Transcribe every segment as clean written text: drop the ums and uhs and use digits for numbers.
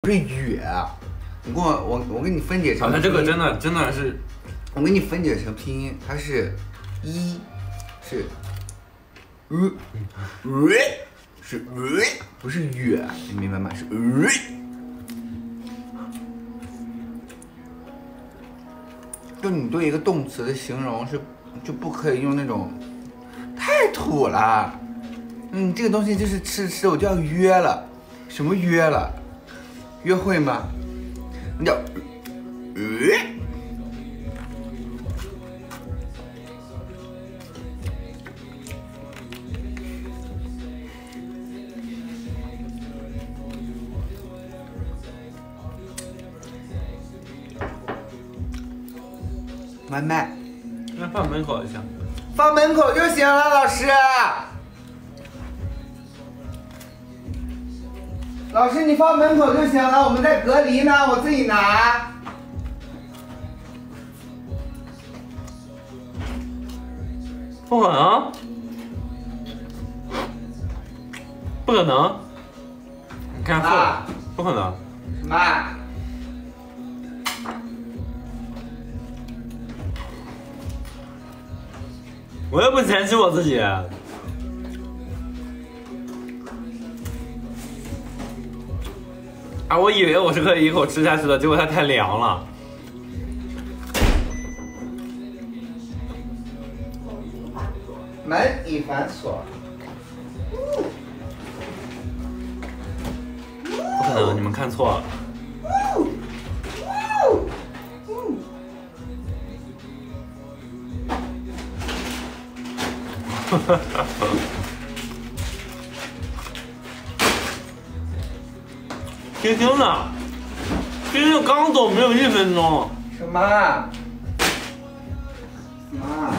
是月，你给我给你分解成。它这个真的是，我给你分解成拼音，它是是是不是月，你明白吗？是就你对一个动词的形容就不可以用那种太土了。这个东西就是吃我就要约了，什么约了？约会吗？你叫外卖，那放门口就行，放门口就行了，老师。老师，你放门口就行了，我们在隔离呢，我自己拿。不可能，不可能，你看错了，不可能。什么？我又不嫌弃我自己。啊，我以为我是可以一口吃下去的，结果它太凉了。门已反锁。不可能，你们看错了。星星呢？星星刚走没有1分钟。什么？什么？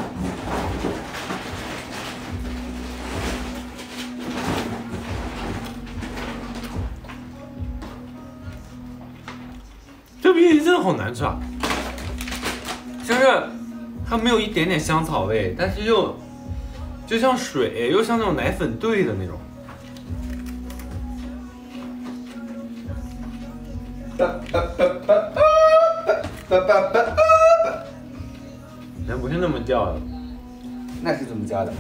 这冰淇淋真的好难吃啊！就是它没有一点点香草味，但是又就像水，又像那种奶粉兑的那种。人不是那么叫的。那是怎么叫的？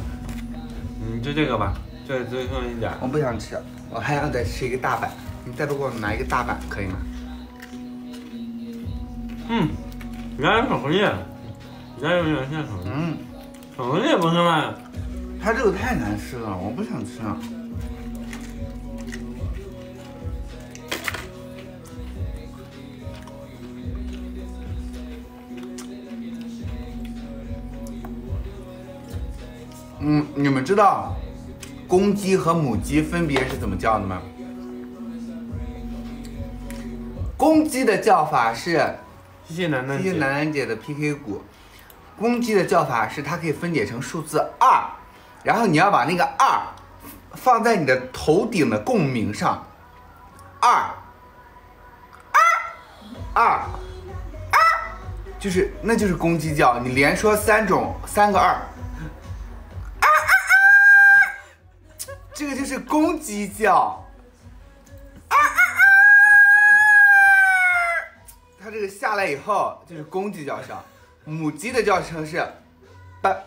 就这个吧，这最后一点。我不想吃，我还要再吃一个大板。你再给我拿一个大板可以吗？原来巧克力，原来有点像巧克力。巧克力不是吗？它这个太难吃了，我不想吃。你们知道公鸡和母鸡分别是怎么叫的吗？公鸡的叫法是谢谢楠楠姐的 PK 鼓。公鸡的叫法是它可以分解成数字2，然后你要把那个2放在你的头顶的共鸣上，2，那就是公鸡叫。你连说3个2。这个就是公鸡叫，它这个下来以后就是公鸡叫声，母鸡的叫声是吧，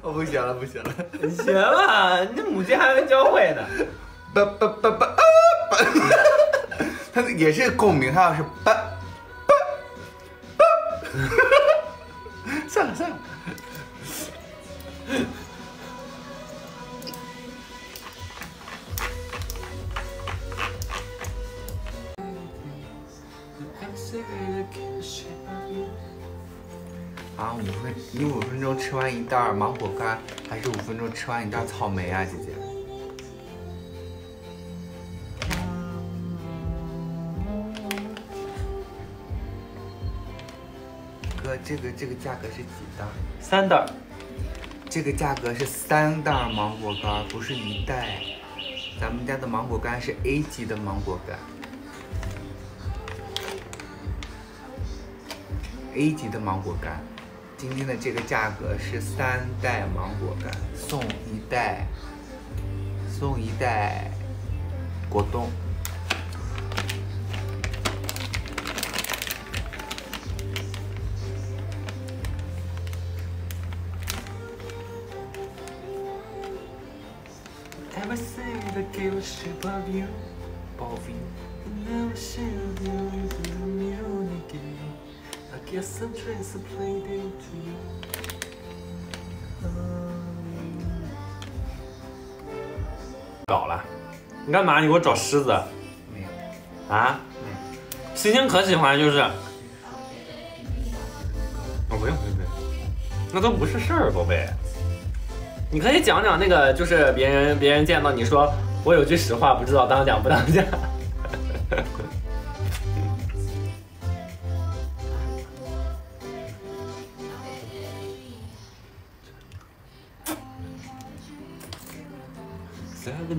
我不行了，你行了，你母鸡还没教会呢。它也是共鸣，它要是算了。啊你5分钟吃完一袋芒果干，还是5分钟吃完一袋草莓啊，姐姐？哥，这个价格是几袋？3袋。这个价格是3袋芒果干，不是1袋。咱们家的芒果干是 A 级的芒果干，A 级的芒果干。今天的这个价格是3袋芒果干送1袋送一袋果冻。Ever say the girl shape of you, never share you with you again. I guess I'm trying to play it to you. 搞了，你干嘛？你给我找狮子？没有啊？星星可喜欢就是，哦，不用，那都不是事儿，宝贝。你可以讲讲那个，就是别人见到你说我有句实话，不知道当讲不当讲。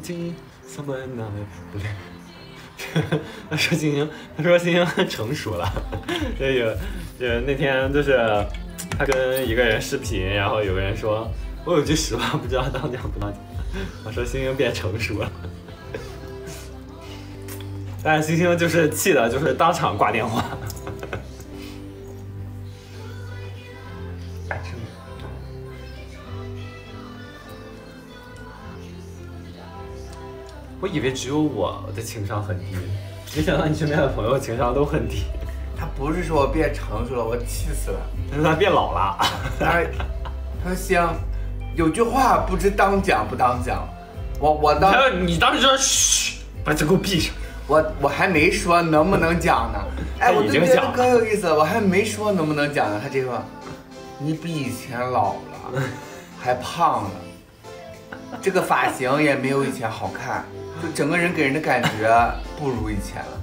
17 somewhere now， 不对。他说星星很成熟了。那天就是他跟一个人视频，然后有个人说。我有句实话，不知道当讲不当讲。我说星星变成熟了，但是星星就是气的，就是当场挂电话。我以为只有我的情商很低，没想到你身边的朋友情商都很低。他不是说我变成熟了，我气死了。他说他变老了。他说行。有句话不知当讲不当讲，你当时说嘘，把嘴给我闭上。我还没说能不能讲呢，哎，我就觉得可有意思了，我还没说能不能讲呢，他这个，你比以前老了，还胖了，这个发型也没有以前好看，就整个人给人的感觉不如以前了。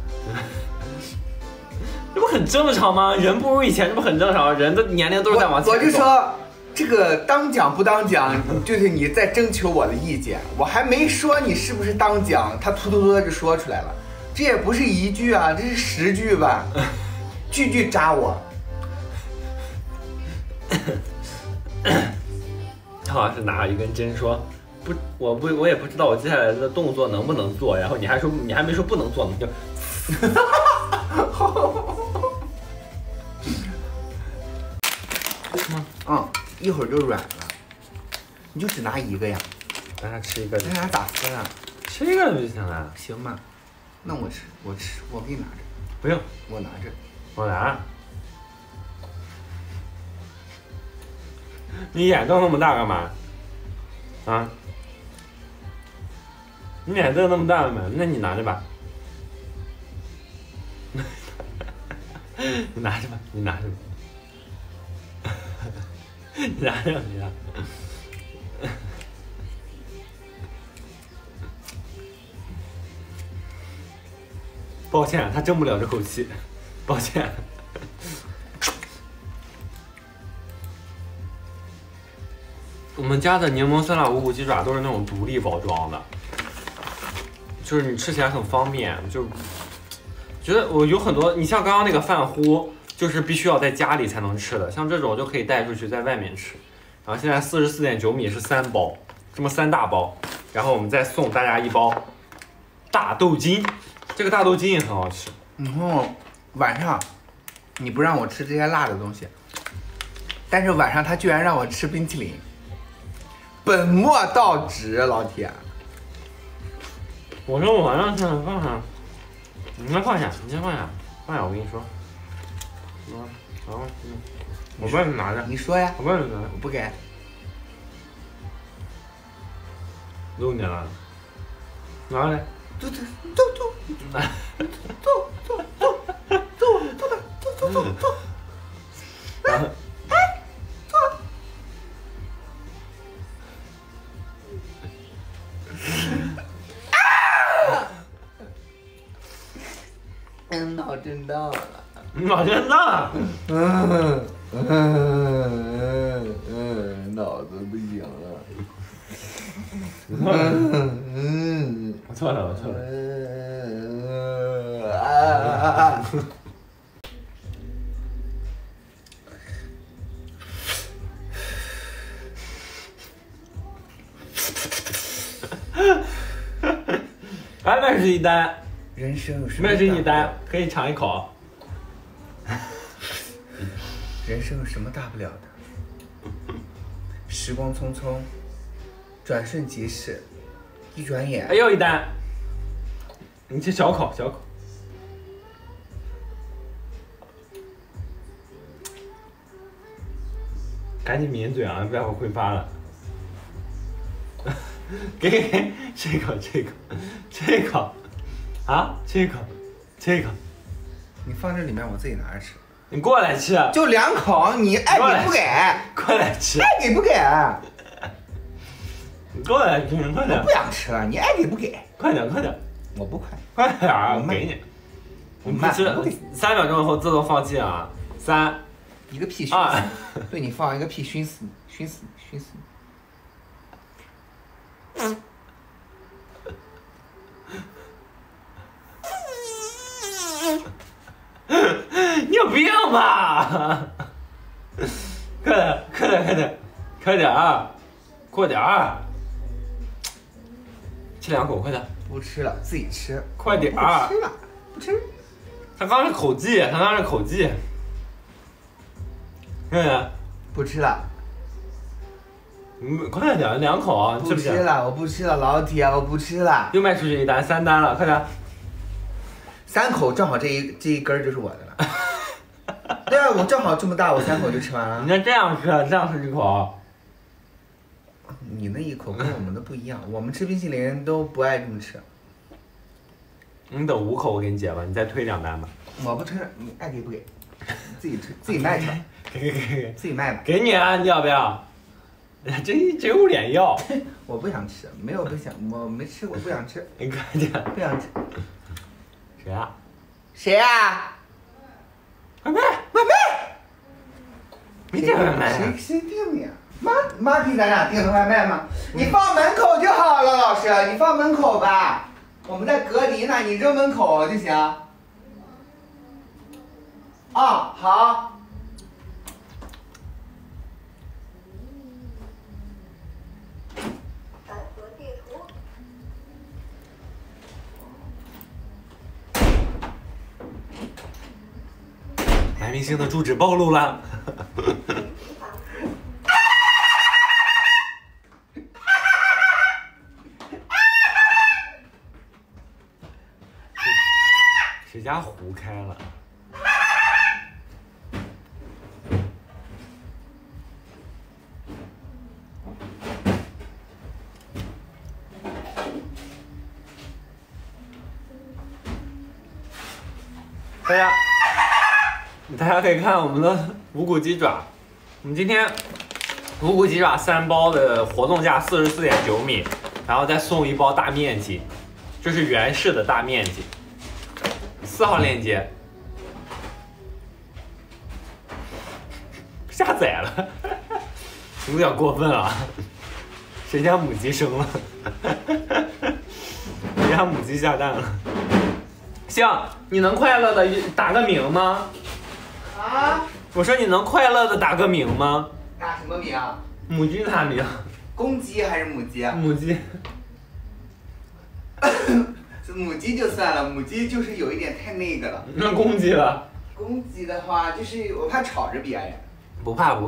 这不很正常吗？人不如以前，这不很正常？人的年龄都是在往前走。我就说。这个当讲不当讲，就是你在征求我的意见，我还没说你是不是当讲，他突突突就说出来了，这也不是一句啊，这是10句吧，句句扎我。他好像是拿了一根针说，我也不知道我接下来的动作能不能做，然后你还没说不能做呢，就。一会儿就软了，你就只拿一个呀？咱俩吃一个。咱俩咋分啊？吃一个就行了。行吧，那我吃，我给你拿着。不用，我拿着。我拿。你眼瞪那么大干嘛？啊？你眼瞪那么大干嘛？那你拿着吧。你拿着吧，你拿着吧。你拿着，你拿。抱歉，他争不了这口气，抱歉。我们家的柠檬酸辣五谷鸡爪都是那种独立包装的，就是你吃起来很方便。就觉得我有很多，你像刚刚那个饭糊。就是必须要在家里才能吃的，像这种就可以带出去在外面吃。然后现在44.9米是3包，这么3大包，然后我们再送大家1包大豆筋，这个大豆筋也很好吃。然后晚上你不让我吃这些辣的东西，但是晚上他居然让我吃冰淇淋，本末倒置，老铁。我说我让吃，放下，你先放下，你先放下，放下，我跟你说。我帮你拿着。你说呀。我帮你拿。我不给。6年了。拿来。走。脑震荡了。脑震荡。脑子不行了。我错了。还卖出去一单，人生有什么？卖出去一单，可以尝一口。人生有什么大不了的？时光匆匆，转瞬即逝，一转眼。哎，又一单，你吃小口小口。赶紧抿嘴啊，待会儿会发了。给这口啊，这口，你放这里面，我自己拿着吃。你过来吃，就2口，你爱给不给？过来吃，爱给不给？你过来吃，快点！我不想吃了，你爱给不给？快点！我不快，快点啊！我给你，我慢，你不吃3秒钟以后自动放弃啊！3，一个屁熏死你！对你放一个屁熏死你，熏死你！你有病吧？快点啊！快点儿！吃2口，快点！不吃了，自己吃。快点不吃了，不吃。他刚是口技，快点！不吃了。快点，2口啊！不吃了，我不吃了，老铁，我不吃了。又卖出去一单，3单了，快点！3口正好这一根就是我的了。对啊，我正好这么大，我3口就吃完了。你要这样吃1口。你那一口跟我们的不一样，我们吃冰淇淋都不爱这么吃。你等5口我给你解吧，你再推2单吧。我不推，你爱给不给？自己推，自己卖去。给，自己卖吧。给你啊，你要不要？真有脸要。我不想吃，没有不想，我没吃过，不想吃。你快点。不想吃。谁啊？谁啊？外卖。没订外卖。谁订的呀？妈给咱俩订的外卖吗？你放门口就好了，老师，你放门口吧。我们在隔离呢，你扔门口就行。啊，好。男明星的住址暴露了。谁家壶开了？大家可以看我们的无骨鸡爪，我们今天无骨鸡爪3包的活动价44.9米，然后再送1包大面积，这是原式的大面积。4号链接，下载了，有点过分啊！谁家母鸡生了？谁家母鸡下蛋了？行，你能快乐的打个名吗？啊！我说你能快乐的打个名吗？打什么名？母鸡打名。公鸡还是母鸡？母鸡。母鸡就算了，母鸡就是有一点太那个了。那公鸡了？公鸡的话，就是我怕吵着别人。不怕，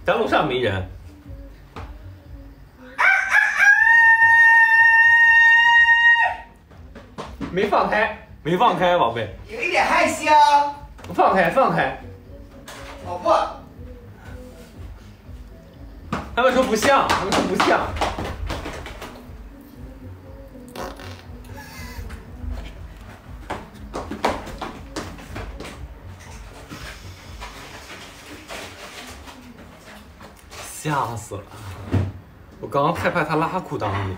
咱楼上没人。没放开，宝贝。有一点害羞。放开。老婆。他们说不像。吓死了！我刚刚害怕他拉裤裆里。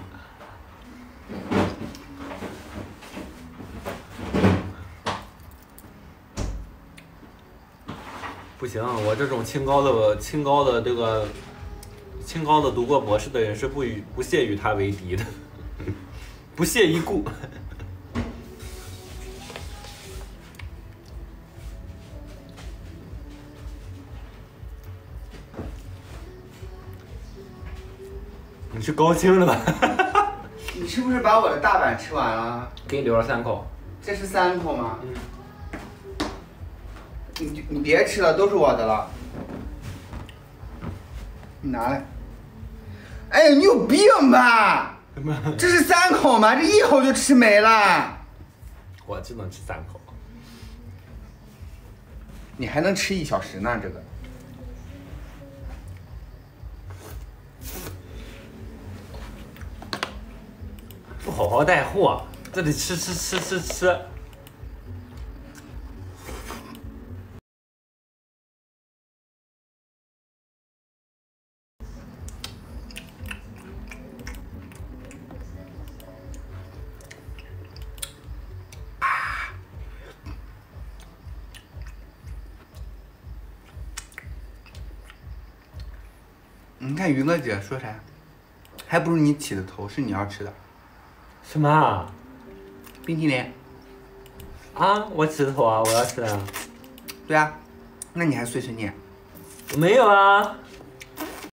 不行，我这种清高的读过博士的人是不屑与他为敌的，不屑一顾。你是高清的吧？你是不是把我的大板吃完了？给你留了3口。这是3口吗？嗯。你别吃了，都是我的了。你拿来。哎，你有病吧？这是3口吗？这1口就吃没了。我只能吃3口。你还能吃1小时呢，这个。不好好带货，这得吃。你看云哥姐说啥？还不如你起的头，是你要吃的。什么啊？冰淇淋。啊，我起的头啊，我要吃的。对啊，那你还碎碎念？没有啊。